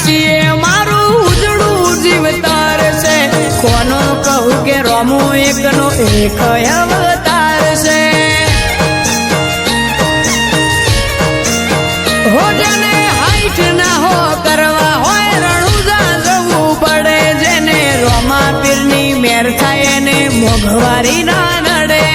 છીએ મારું ઉજળું જીવતાર છે કોનો કહું કે રોમો એકનો એક અવતાર છે હો જેને હાઈટ ના હો કરવા હોય રણુજા જવું પડે જેને રોમા પીરની મેર થાય એને મોઘવારી ના નડે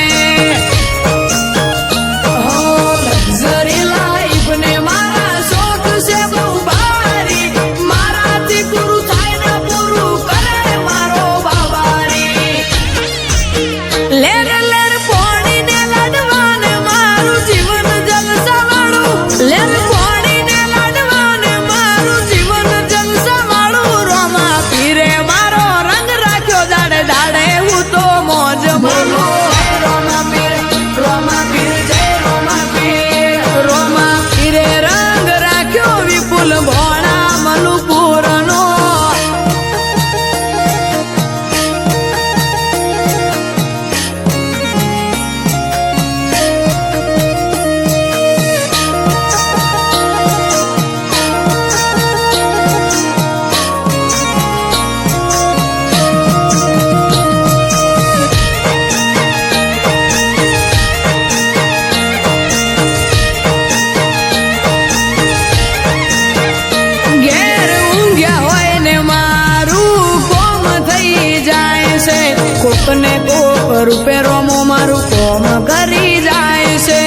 કોકને કોક રૂપે રોમો મારું કોમ કરી જાય છે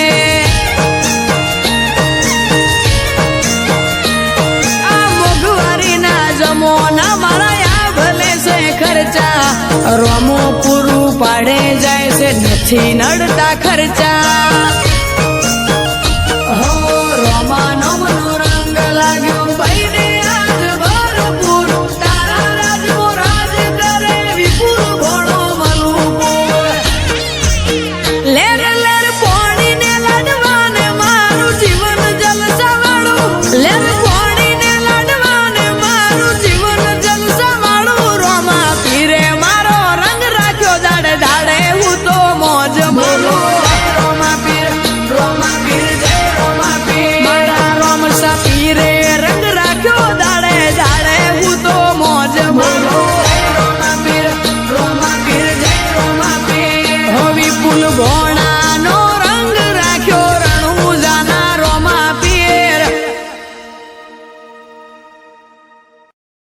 આ મોઘવારી ના જમોના મારા આ ભલે છે ખર્ચા રોમો પૂરું પાડે જાય છે નથી નડતા ખર્ચા